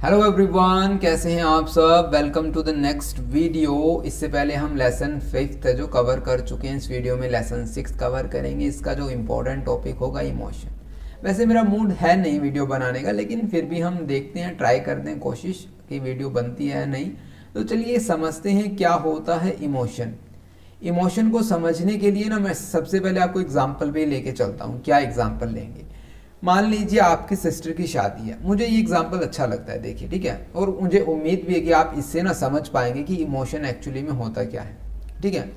Hello everyone, कैसे हैं आप सब। Welcome to the next video. इससे पहले हम लेसन 5th जो कवर कर चुके हैं, इस वीडियो में लेसन 6 कवर करेंगे। इसका जो इम्पोर्टेंट टॉपिक होगा इमोशन। वैसे मेरा मूड है नहीं वीडियो बनाने का, लेकिन फिर भी हम देखते हैं, ट्राई करते हैं कोशिश कि वीडियो बनती है नहीं। तो चलिए समझते हैं क्या होता है इमोशन। इमोशन को समझने के लिए ना मैं सबसे पहले आपको एग्जाम्पल भी लेके चलता हूँ। क्या एग्जाम्पल लेंगे? मान लीजिए आपकी सिस्टर की शादी है। मुझे ये एग्जांपल अच्छा लगता है, देखिए, ठीक है। और मुझे उम्मीद भी है कि आप इससे ना समझ पाएंगे कि इमोशन एक्चुअली में होता क्या है, ठीक है।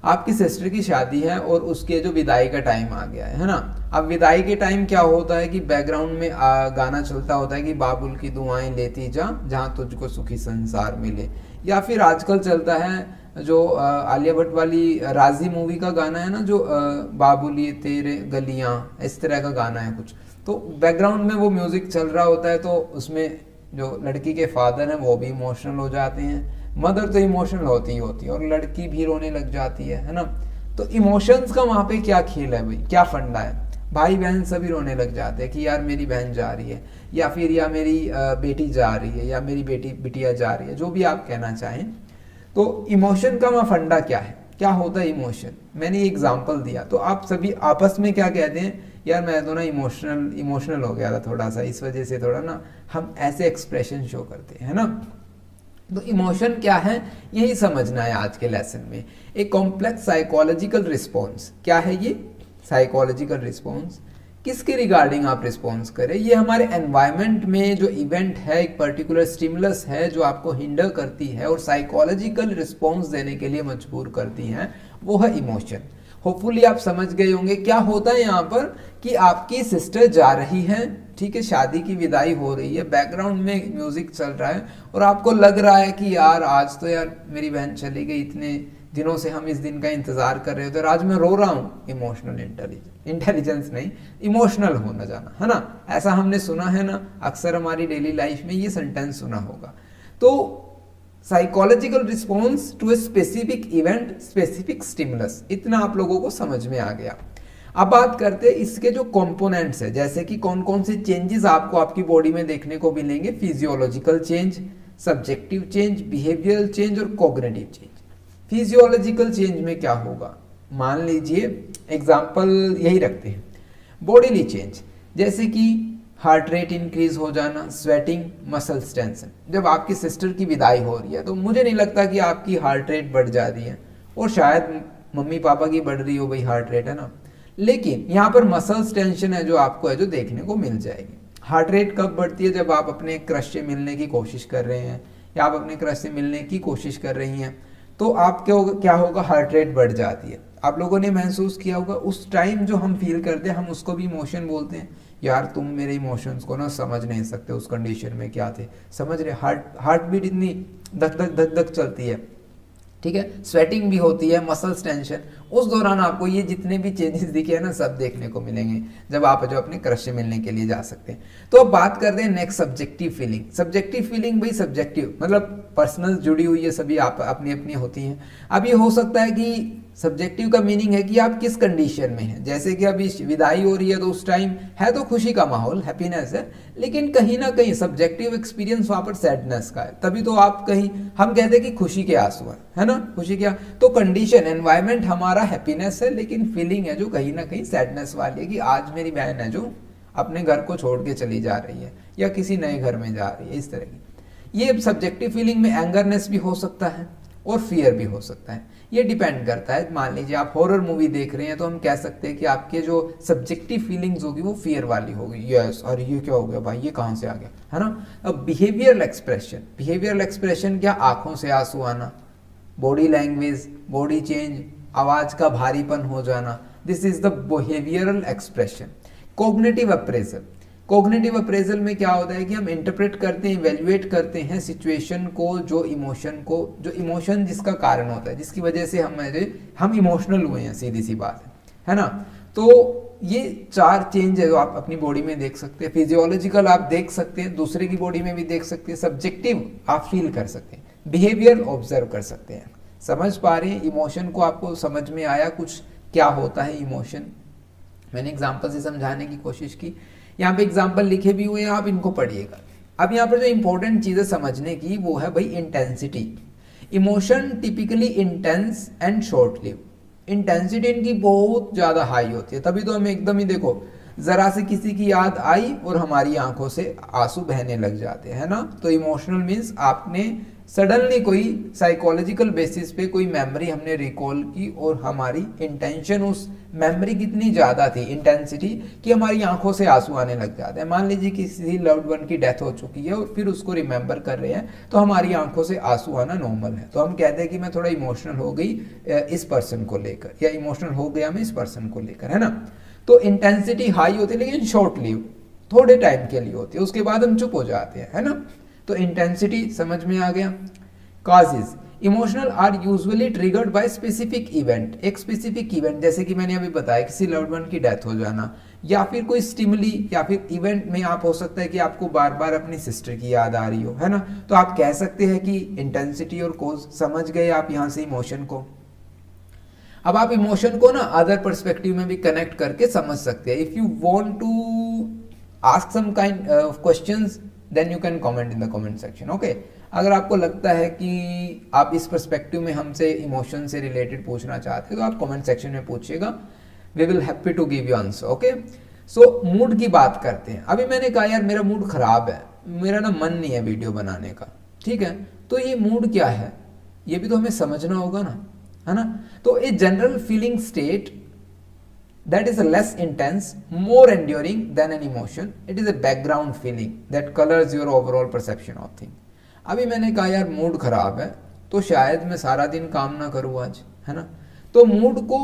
आपकी सिस्टर की शादी है और उसके जो विदाई का टाइम आ गया है ना। अब विदाई के टाइम क्या होता है कि बैकग्राउंड में गाना चलता होता है कि बाबुल की दुआएं लेती जा, जहाँ तुझको सुखी संसार मिले। या फिर आजकल चलता है जो आलिया भट्ट वाली राजी मूवी का गाना है ना, जो बाबुल ये तेरे गलियां, इस तरह का गाना है कुछ। तो बैकग्राउंड में वो म्यूजिक चल रहा होता है, तो उसमें जो लड़की के फादर हैं वो भी इमोशनल हो जाते हैं। मदर तो इमोशनल होती ही होती है और लड़की भी रोने लग जाती है ना। तो इमोशंस का वहाँ पे क्या खेल है भाई, क्या फंडा है? भाई बहन सभी रोने लग जाते हैं कि यार मेरी बहन जा रही है, या फिर या मेरी बेटी जा रही है, या मेरी बेटी बिटिया जा रही है, जो भी आप कहना चाहें। तो इमोशन का वहाँ फंडा क्या है, क्या होता है इमोशन? मैंने एग्जांपल दिया तो आप सभी आपस में क्या कहते हैं, यार मैं तो ना इमोशनल हो गया था थोड़ा सा, इस वजह से थोड़ा ना हम ऐसे एक्सप्रेशन शो करते हैं, है ना। तो इमोशन क्या है, यही समझना है आज के लेसन में। एक कॉम्प्लेक्स साइकोलॉजिकल रिस्पॉन्स। क्या है ये साइकोलॉजिकल रिस्पॉन्स? किसके रिगार्डिंग आप रिस्पॉन्स करें? ये हमारे एनवायरनमेंट में जो इवेंट है, एक पर्टिकुलर स्टिमुलस है जो आपको हिंडर करती है और साइकोलॉजिकल रिस्पॉन्स देने के लिए मजबूर करती है, वो है इमोशन। होपफुली आप समझ गए होंगे क्या होता है यहाँ पर कि आपकी सिस्टर जा रही है, ठीक है, शादी की विदाई हो रही है, बैकग्राउंड में म्यूजिक चल रहा है और आपको लग रहा है कि यार आज तो यार मेरी बहन चली गई, इतने दिनों से हम इस दिन का इंतजार कर रहे थे और आज मैं रो रहा हूँ। इमोशनल इंटेलिजेंस नहीं, इमोशनल होना जाना, है ना। ऐसा हमने सुना है ना, अक्सर हमारी डेली लाइफ में ये सेंटेंस सुना होगा। तो psychological response to a specific event, specific stimulus, इतना आप लोगों को समझ में आ गया। अब बात करते हैं इसके जो कंपोनेंट्स है, जैसे कि कौन कौन से चेंजेस आपको आपकी बॉडी में देखने को मिलेंगे। Physiological change, subjective change, behavioural change और कॉग्निटिव चेंज। फिजियोलॉजिकल चेंज में क्या होगा, मान लीजिए एग्जाम्पल यही रखते हैं, बॉडीली चेंज, जैसे कि हार्ट रेट इंक्रीज हो जाना, स्वेटिंग, मसल्स टेंशन। जब आपकी सिस्टर की विदाई हो रही है तो मुझे नहीं लगता कि आपकी हार्ट रेट बढ़ जा रही है, और शायद मम्मी पापा की बढ़ रही हो भाई हार्ट रेट, है ना। लेकिन यहाँ पर मसल्स टेंशन है जो आपको है, जो देखने को मिल जाएगी। हार्ट रेट कब बढ़ती है? जब आप अपने क्रश से मिलने की कोशिश कर रहे हैं या आप अपने क्रश से मिलने की कोशिश कर रही हैं, तो आप क्या होगा, हार्ट रेट बढ़ जाती है। आप लोगों ने महसूस किया होगा उस टाइम जो हम फील करते हैं, हम उसको भी इमोशन बोलते हैं। यार तुम मेरे इमोशंस को ना समझ नहीं सकते, उस कंडीशन में क्या थे, समझ रहे? हार्ट बीट इतनी धक धक धक धक चलती है, ठीक है, स्वेटिंग भी होती है, मसल्स टेंशन। उस दौरान आपको ये जितने भी चेंजेस दिखे हैं ना, सब देखने को मिलेंगे जब आप जो अपने क्रश से मिलने के लिए जा सकते हैं। तो अब बात करते हैं next, subjective feeling. Subjective feeling भाई सब्जेक्टिव मतलब पर्सनल जुड़ी हुई है, सभी आप अपनी अपनी होती हैं। अब ये हो सकता है कि सब्जेक्टिव का मीनिंग है कि आप किस कंडीशन में हैं। जैसे कि अभी विदाई हो रही है तो उस टाइम है तो खुशी का माहौल, हैप्पीनेस है, लेकिन कहीं ना कहीं सब्जेक्टिव एक्सपीरियंस वहां पर सैडनेस का है। तभी तो आप कहीं हम कहते हैं कि खुशी के आंसू है ना, खुशी क्या। तो कंडीशन, एनवायरमेंट हमारा हैप्पीनेस है, लेकिन फीलिंग है जो कहीं ना कहीं सैडनेस वाली है कि आज मेरी बहन है जो अपने घर को छोड़ के चली जा रही है या किसी नए घर में जा रही है, इस तरह की। ये सब्जेक्टिव फीलिंग में एंगरनेस भी हो सकता है और फियर भी हो सकता है, ये डिपेंड करता है। मान लीजिए आप हॉरर मूवी देख रहे हैं तो हम कह सकते हैं कि आपके जो सब्जेक्टिव फीलिंग्स होगी वो फियर वाली होगी। यस, अरे ये क्या हो गया भाई, ये कहाँ से आ गया, है ना। अब बिहेवियरल एक्सप्रेशन, बिहेवियरल एक्सप्रेशन क्या, आंखों से आंसू आना, बॉडी लैंग्वेज, बॉडी चेंज, आवाज का भारीपन हो जाना, this is the behavioural expression. Cognitive appraisal, cognitive appraisal में क्या होता है कि हम इंटरप्रेट करते हैं, इवेल्युएट करते हैं सिचुएशन को, जो इमोशन जिसका कारण होता है, जिसकी वजह से हम इमोशनल हुए हैं, सीधी सी बात है ना। तो ये 4 चेंज है जो आप अपनी बॉडी में देख सकते हैं। फिजियोलॉजिकल आप देख सकते हैं, दूसरे की बॉडी में भी देख सकते हैं। सब्जेक्टिव आप फील कर सकते हैं, बिहेवियर ऑब्जर्व कर सकते हैं। समझ पा रहे हैं इमोशन को? आपको समझ में आया कुछ क्या होता है इमोशन? मैंने एग्जाम्पल से समझाने की कोशिश की। यहाँ पे एग्जाम्पल लिखे भी हुए हैं, आप इनको पढ़िएगा। अब यहाँ पर जो इंपॉर्टेंट चीज़ें समझने की वो है भाई intensity. Emotion typically intense and short live. Intensity इनकी बहुत ज़्यादा हाई होती है, तभी तो हमें एकदम ही देखो ज़रा से किसी की याद आई और हमारी आंखों से आंसू बहने लग जाते हैं ना। तो इमोशनल मीन्स आपने सडनली कोई साइकोलॉजिकल बेसिस पे कोई मेमोरी हमने रिकॉल की और हमारी इंटेंशन उस मेमोरी कितनी ज़्यादा थी, इंटेंसिटी, कि हमारी आंखों से आंसू आने लग जाते हैं। मान लीजिए किसी लव्ड वन की डेथ हो चुकी है और फिर उसको रिमेंबर कर रहे हैं तो हमारी आंखों से आंसू आना नॉर्मल है। तो हम कहते हैं कि मैं थोड़ा इमोशनल हो गई इस पर्सन को लेकर, या इमोशनल हो गया मैं इस पर्सन को लेकर, है ना। तो इंटेंसिटी हाई होती है लेकिन शॉर्ट लिव, थोड़े टाइम के लिए होती है, उसके बाद हम चुप हो जाते हैं, है ना। तो इंटेंसिटी समझ में आ गया। Causes, emotional are usually triggered by specific event. एक स्पेसिफिक इवेंट, जैसे कि मैंने अभी बताया किसी लव्ड वन की डेथ हो जाना, या फिर कोई स्टिमुली, या फिर इवेंट में आप हो सकता है कि आपको बार बार अपनी सिस्टर की याद आ रही हो, है ना। तो आप कह सकते हैं कि इंटेंसिटी और कोज समझ गए आप यहाँ से इमोशन को। अब आप इमोशन को ना अदर पर्सपेक्टिव में भी कनेक्ट करके समझ सकते हैं। If you want to ask some kind of questions then you can comment in the comment section, okay. अगर आपको लगता है कि आप इस पर्सपेक्टिव में हमसे इमोशन से रिलेटेड पूछना चाहते हैं तो आप कमेंट सेक्शन में पूछिएगा, we will happy to give you answer, okay. So mood की बात करते हैं। अभी मैंने कहा यार मेरा मूड खराब है, मेरा ना मन नहीं है वीडियो बनाने का, ठीक है। तो ये मूड क्या है ये भी तो हमें समझना होगा ना, है ना। तो a general feeling state that is less intense, more enduring than an emotion. It is a background feeling that colors your overall perception of thing. अभी मैंने कहा यार मूड खराब है तो शायद मैं सारा दिन काम ना करूँ आज, है ना। तो मूड को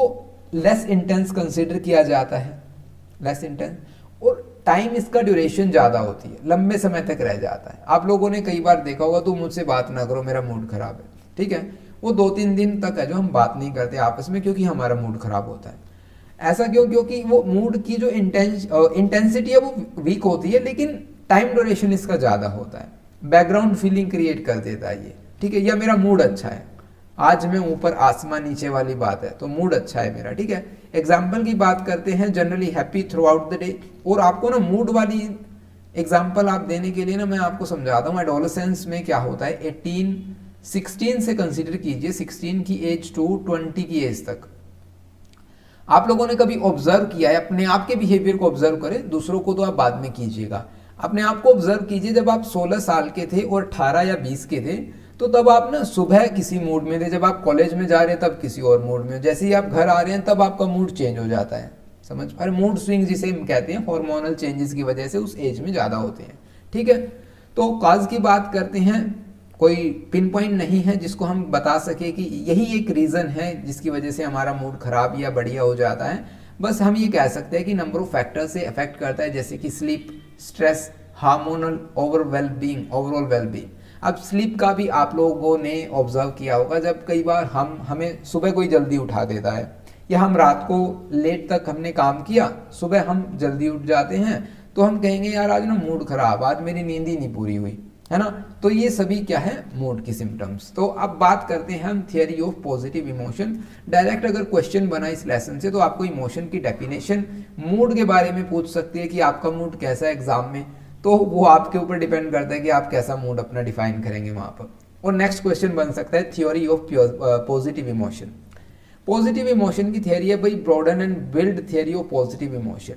लेस इंटेंस कंसिडर किया जाता है, लेस इंटेंस, और टाइम इसका ड्यूरेशन ज़्यादा होती है, लंबे समय तक रह जाता है। आप लोगों ने कई बार देखा होगा तो मुझसे बात ना करो मेरा मूड खराब है, ठीक है। वो 2-3 दिन तक है जो हम बात नहीं करते आपस में, क्योंकि हमारा मूड खराब होता है। ऐसा क्यों? क्योंकि वो मूड की जो इंटेंसिटी है वो वीक होती है लेकिन टाइम ड्यूरेशन इसका ज़्यादा होता है, बैकग्राउंड फीलिंग क्रिएट कर देता है ये, ठीक है। या मेरा मूड अच्छा है, आज मैं ऊपर आसमान नीचे वाली बात है, तो मूड अच्छा है मेरा, ठीक है। एग्जाम्पल की बात करते हैं, generally happy through out the day. और आपको ना मूड वाली एग्जाम्पल आप देने के लिए ना मैं आपको समझाता हूँ एडोलेसेंस में क्या होता है। 16 से कंसिडर कीजिए, 16 की एज टू 20 की एज तक। आप लोगों ने कभी ऑब्जर्व किया है, अपने आप के बिहेवियर को ऑब्जर्व करें, दूसरों को तो आप बाद में कीजिएगा। अपने आप को ऑब्जर्व कीजिए, जब आप 16 साल के थे और 18 या 20 के थे तो तब आप ना सुबह किसी मूड में थे, जब आप कॉलेज में जा रहे हैं तब किसी और मूड में, जैसे ही आप घर आ रहे हैं तब आपका मूड चेंज हो जाता है, समझ पा रहे। मूड स्विंग जिसे हम कहते हैं, हार्मोनल चेंजेस की वजह से उस एज में ज़्यादा होते हैं, ठीक है। तो काज की बात करते हैं, कोई पिन पॉइंट नहीं है जिसको हम बता सके कि यही एक रीज़न है जिसकी वजह से हमारा मूड खराब या बढ़िया हो जाता है। बस हम ये कह सकते हैं कि नंबर ऑफ फैक्टर से अफेक्ट करता है, जैसे कि sleep, stress, hormonal, overall wellbeing. अब स्लीप का भी आप लोगों ने ऑब्जर्व किया होगा, जब कई बार हमें सुबह कोई जल्दी उठा देता है, या हम रात को लेट तक हमने काम किया, सुबह हम जल्दी उठ जाते हैं, तो हम कहेंगे यार आज ना मूड खराब, आज मेरी नींद ही नहीं पूरी हुई, है ना। तो ये सभी क्या है, मूड की सिम्टम्स। तो अब बात करते हैं हम theory of positive emotion. Direct अगर क्वेश्चन बना इस लेसन से तो आपको इमोशन की डेफिनेशन मूड के बारे में पूछ सकते हैं कि आपका मूड कैसा है एग्जाम में, तो वो आपके ऊपर डिपेंड करता है कि आप कैसा मूड अपना डिफाइन करेंगे वहां पर। और नेक्स्ट क्वेश्चन बन सकता है theory of positive emotion. Positive emotion की थियरी है भाई broaden and build theory of positive emotion,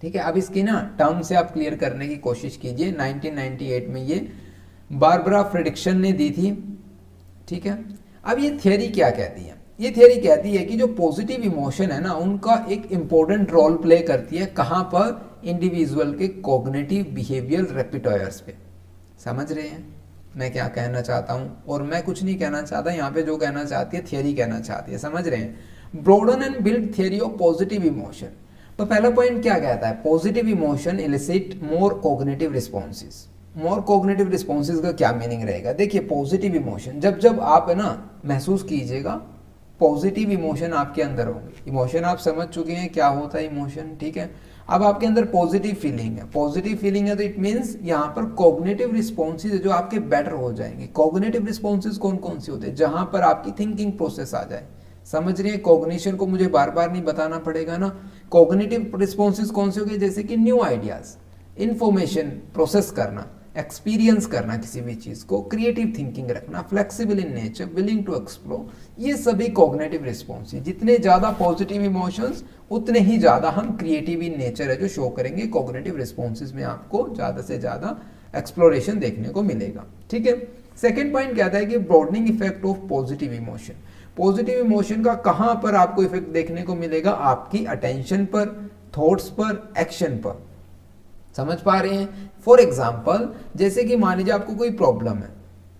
ठीक है। अब इसकी ना टर्म से आप क्लियर करने की कोशिश कीजिए। 1998 में ये बारबरा फ्रेडरिक्सन ने दी थी, ठीक है। अब ये थियरी क्या कहती है? ये थियरी कहती है कि जो पॉजिटिव इमोशन है ना, उनका एक इंपॉर्टेंट रोल प्ले करती है, कहाँ पर? इंडिविजुअल के कॉग्निटिव बिहेवियर रेपिटोयर्स पे। समझ रहे हैं मैं क्या कहना चाहता हूँ? और मैं कुछ नहीं कहना चाहता यहाँ पे, जो कहना चाहती है थियरी कहना चाहती है, समझ रहे हैं। Broaden and build theory of positive emotion. तो पहला पॉइंट क्या कहता है? Positive emotion elicit more cognitive responses. More cognitive responses का क्या मीनिंग रहेगा? देखिए पॉजिटिव इमोशन जब आप है ना महसूस कीजिएगा, पॉजिटिव इमोशन आपके अंदर होंगे। इमोशन आप समझ चुके हैं क्या होता है इमोशन, ठीक है। अब आपके अंदर पॉजिटिव फीलिंग है, पॉजिटिव फीलिंग है तो इट मीन्स यहाँ पर कॉग्निटिव रिस्पॉन्सेज जो आपके बेटर हो जाएंगे। कॉग्निटिव रिस्पॉन्सेज कौन कौन से होते हैं? जहां पर आपकी थिंकिंग प्रोसेस आ जाए। समझ रही है? कॉग्निशन को मुझे बार बार नहीं बताना पड़ेगा ना। कॉग्निटिव रिस्पॉन्सेज कौन से हो गए? जैसे कि न्यू आइडियाज, इंफॉर्मेशन प्रोसेस करना, एक्सपीरियंस करना किसी भी चीज़ को, क्रिएटिव थिंकिंग रखना, flexible in nature, willing to explore, ये सभी कॉग्निटिव रिस्पॉन्स है। जितने ज़्यादा पॉजिटिव इमोशंस उतने ही ज़्यादा हम क्रिएटिव इन नेचर है जो शो करेंगे। कॉग्निटिव रिस्पॉन्सेज में आपको ज़्यादा से ज़्यादा एक्सप्लोरेशन देखने को मिलेगा। ठीक है। सेकेंड पॉइंट कहता है कि broadening effect of positive emotion. Positive emotion का कहाँ पर आपको इफेक्ट देखने को मिलेगा? आपकी अटेंशन पर, थॉट्स पर, एक्शन पर। समझ पा रहे हैं? फॉर एग्जाम्पल, जैसे कि मान लीजिए आपको कोई प्रॉब्लम है,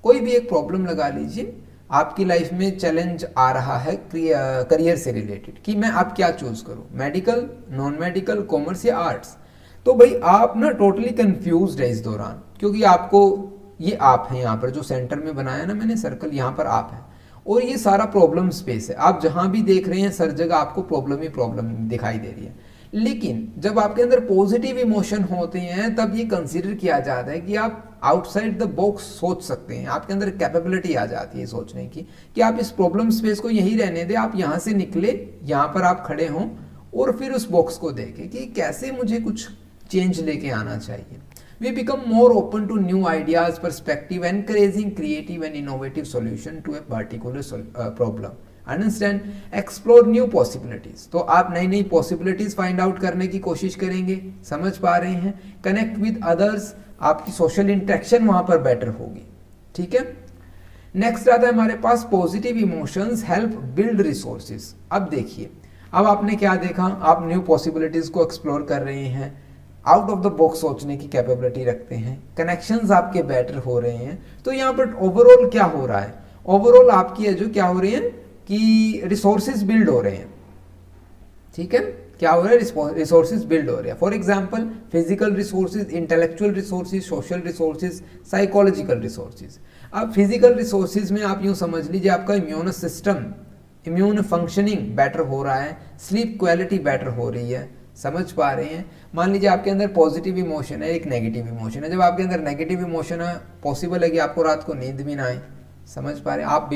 कोई भी एक प्रॉब्लम लगा लीजिए, आपकी लाइफ में चैलेंज आ रहा है करियर से रिलेटेड कि मैं अब क्या चूज करूं, मेडिकल, नॉन मेडिकल, कॉमर्स या आर्ट्स। तो भाई आप ना टोटली कंफ्यूज्ड है इस दौरान, क्योंकि आपको ये आप है यहाँ पर जो सेंटर में बनाया ना मैंने सर्कल, यहाँ पर आप है और ये सारा प्रॉब्लम स्पेस है। आप जहां भी देख रहे हैं हर जगह आपको प्रॉब्लम ही प्रॉब्लम दिखाई दे रही है। लेकिन जब आपके अंदर पॉजिटिव इमोशन होते हैं तब ये कंसीडर किया जाता है कि आप आउटसाइड द बॉक्स सोच सकते हैं। आपके अंदर कैपेबिलिटी आ जाती है सोचने की कि आप इस प्रॉब्लम स्पेस को यही रहने दें, आप यहाँ से निकले, यहाँ पर आप खड़े हों और फिर उस बॉक्स को देखें कि कैसे मुझे कुछ चेंज लेके आना चाहिए। We become more open to new ideas, perspective, encouraging creative and innovative solution to a particular problem. Understand? Explore new possibilities. तो आप नई नई possibilities find out करने की कोशिश करेंगे। समझ पा रहे हैं? Connect with others. आपकी social interaction वहां पर better होगी। ठीक है? नेक्स्ट आता है हमारे पास positive emotions help build resources. अब देखिए, अब आपने क्या देखा? आप न्यू पॉसिबिलिटीज को एक्सप्लोर कर रहे हैं, आउट ऑफ द बॉक्स सोचने की कैपेबिलिटी रखते हैं, कनेक्शंस आपके बेटर हो रहे हैं। तो यहाँ पर ओवरऑल क्या हो रहा है? ओवरऑल आपकी है जो क्या हो रही है कि रिसोर्सेज बिल्ड हो रहे हैं। ठीक है, क्या हो रहा है? रिसोर्सेज बिल्ड हो रहे हैं। For example physical resources, intellectual resources, social resources, psychological resources. अब फिजिकल रिसोर्सेज में आप यूं समझ लीजिए आपका immune system, immune functioning better हो रहा है, स्लीप क्वालिटी बेटर हो रही है। समझ पा रहे हैं? मान लीजिए आपके अंदर पॉजिटिव इमोशन है, एक नेगेटिव इमोशन है। जब आपके अंदर नेगेटिव इमोशन है, पॉसिबल है कि आपको रात को नींद भी ना आए। समझ पा रहे हैं? आप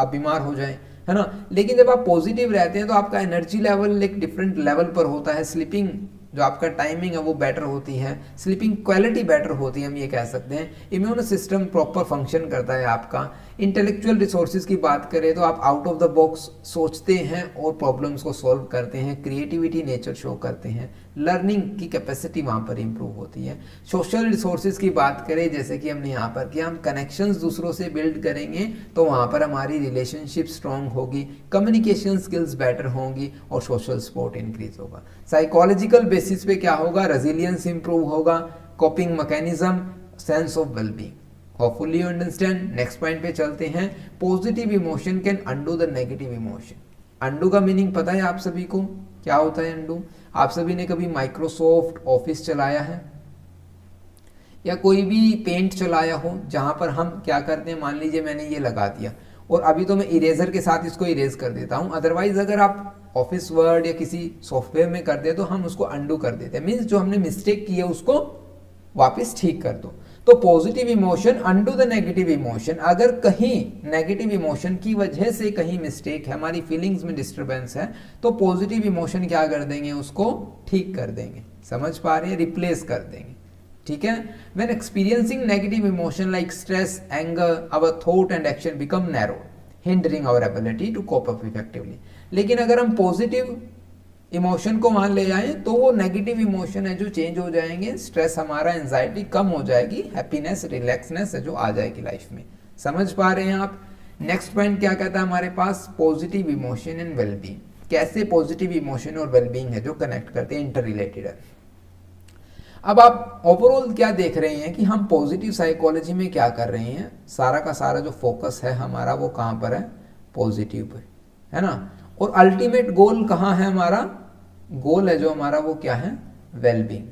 बीमार हो जाएं, है ना। लेकिन जब आप पॉजिटिव रहते हैं तो आपका एनर्जी लेवल एक डिफरेंट लेवल पर होता है, स्लीपिंग जो आपका टाइमिंग है वो बेटर होती है, स्लीपिंग क्वालिटी बेटर होती है, हम ये कह सकते हैं। इम्यून सिस्टम प्रॉपर फंक्शन करता है आपका। इंटेलेक्चुअल रिसोर्सेज की बात करें तो आप आउट ऑफ द बॉक्स सोचते हैं और प्रॉब्लम्स को सॉल्व करते हैं, क्रिएटिविटी नेचर शो करते हैं, लर्निंग की कैपेसिटी वहाँ पर इंप्रूव होती है। सोशल रिसोर्सेज की बात करें, जैसे कि हमने यहाँ पर किया, हम कनेक्शंस दूसरों से बिल्ड करेंगे तो वहाँ पर हमारी रिलेशनशिप स्ट्रांग होगी, कम्युनिकेशन स्किल्स बेटर होंगी और सोशल सपोर्ट इंक्रीज होगा। साइकोलॉजिकल बेसिस पे क्या होगा? रेजिलियंस इंप्रूव होगा, coping mechanism, sense of wellbeing. Hopefully you understand. Next point पे चलते हैं। Positive emotion can undo the negative emotion. Undo का मीनिंग पता है आप सभी को? क्या होता है अंडू? आप सभी ने कभी माइक्रोसॉफ्ट ऑफिस चलाया है या कोई भी पेंट चलाया हो, जहां पर हम क्या करते हैं, मान लीजिए मैंने ये लगा दिया और अभी तो मैं इरेजर के साथ इसको इरेज कर देता हूं। अदरवाइज अगर आप ऑफिस वर्ड या किसी सॉफ्टवेयर में कर दे तो हम उसको अंडू कर देते हैं। मीन्स जो हमने मिस्टेक की है उसको वापस ठीक कर दो। तो positive emotion undo the negative emotion. अगर कहीं नेगेटिव इमोशन की वजह से कहीं मिस्टेक है, हमारी फीलिंग्स में डिस्टर्बेंस है, तो पॉजिटिव इमोशन क्या कर देंगे? उसको ठीक कर देंगे। समझ पा रहे हैं? रिप्लेस कर देंगे। ठीक है। When experiencing negative emotion like stress, anger, our thought and action become narrow, hindering our ability to cope up effectively. लेकिन अगर हम पॉजिटिव इमोशन को मान ले जाएं तो वो नेगेटिव इमोशन है जो चेंज हो जाएंगे, स्ट्रेस हमारा, एंजाइटी कम हो जाएगी, हैप्पीनेस, रिलैक्सनेस है जो आ जाएगी लाइफ में। समझ पा रहे हैं आप? नेक्स्ट पॉइंट क्या कहता है हमारे पास? Positive emotion and wellbeing. कैसे पॉजिटिव इमोशन और वेलबींग है जो कनेक्ट करते हैं, इंटर रिलेटेड है। अब आप ओवरऑल क्या देख रहे हैं कि हम पॉजिटिव साइकोलॉजी में क्या कर रहे हैं? सारा का सारा जो फोकस है हमारा वो कहाँ पर है? पॉजिटिव पे, है ना। और अल्टीमेट गोल कहाँ है हमारा? गोल है जो हमारा वो क्या है? वेलबींग।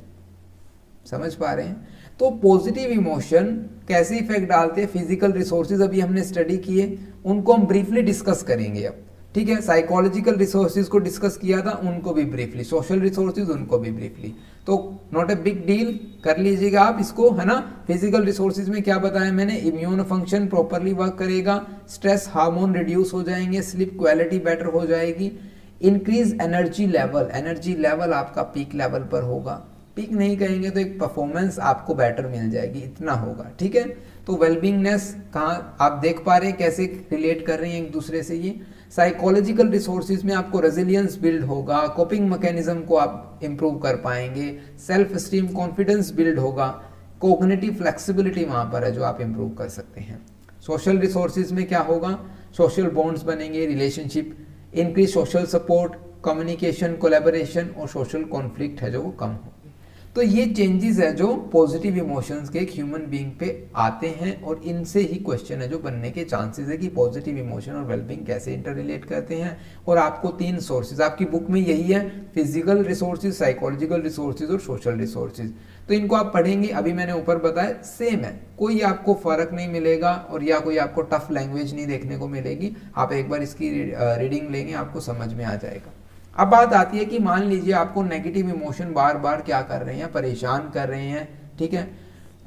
समझ पा रहे हैं? तो पॉजिटिव इमोशन कैसे इफेक्ट डालते हैं? फिजिकल रिसोर्सेज अभी हमने स्टडी किए, उनको हम ब्रीफली डिस्कस करेंगे अब। ठीक है। साइकोलॉजिकल रिसोर्सेज को डिस्कस किया था, उनको भी ब्रीफली, सोशल रिसोर्सेज उनको भी ब्रीफली। तो नॉट ए बिग डील, कर लीजिएगा आप इसको, है ना। फिजिकल रिसोर्सेज में क्या बताया मैंने? इम्यून फंक्शन प्रॉपरली वर्क करेगा, स्ट्रेस हार्मोन रिड्यूस हो जाएंगे, स्लीप क्वालिटी बेटर हो जाएगी, increase energy level, energy level आपका पीक लेवल पर होगा। पीक नहीं करेंगे तो एक परफॉर्मेंस आपको बेटर मिल जाएगी, इतना होगा, ठीक है। तो वेलबींगनेस कहाँ आप देख पा रहे हैं कैसे रिलेट कर रहे हैं एक दूसरे से। ये साइकोलॉजिकल रिसोर्सेज में आपको रेजिलियंस बिल्ड होगा, कोपिंग मैकेनिज्म को आप इंप्रूव कर पाएंगे, सेल्फ स्टीम कॉन्फिडेंस बिल्ड होगा, कोग्निटिव फ्लेक्सिबिलिटी वहां पर है जो आप इंप्रूव कर सकते हैं। सोशल रिसोर्सेज में क्या होगा, सोशल बॉन्ड्स बनेंगे, relationship, increase social support, communication, collaboration और सोशल कॉन्फ्लिक्ट है जो वो कम होगी। तो ये चेंजेस है जो पॉजिटिव इमोशंस के एक ह्यूमन बीइंग पे आते हैं और इनसे ही क्वेश्चन है जो बनने के चांसेस है कि पॉजिटिव इमोशन और वेलबींग कैसे इंटर रिलेट करते हैं। और आपको 3 सोर्सेज आपकी बुक में यही है, फिजिकल रिसोर्सेज, साइकोलॉजिकल रिसोर्सेज और सोशल रिसोर्सेज। तो इनको आप पढ़ेंगे, अभी मैंने ऊपर बताया सेम है, कोई आपको फर्क नहीं मिलेगा और या कोई आपको टफ लैंग्वेज नहीं देखने को मिलेगी। आप एक बार इसकी रीडिंग लेंगे आपको समझ में आ जाएगा। अब बात आती है कि मान लीजिए आपको नेगेटिव इमोशन बार बार क्या कर रहे हैं, परेशान कर रहे हैं, ठीक है।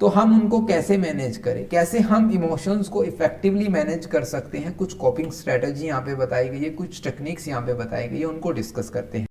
तो हम उनको कैसे मैनेज करें, कैसे हम इमोशंस को इफेक्टिवली मैनेज कर सकते हैं। कुछ कॉपिंग स्ट्रेटजी यहाँ पे बताई गई है, कुछ टेक्निक्स यहाँ पे बताई गई है, उनको डिस्कस करते हैं।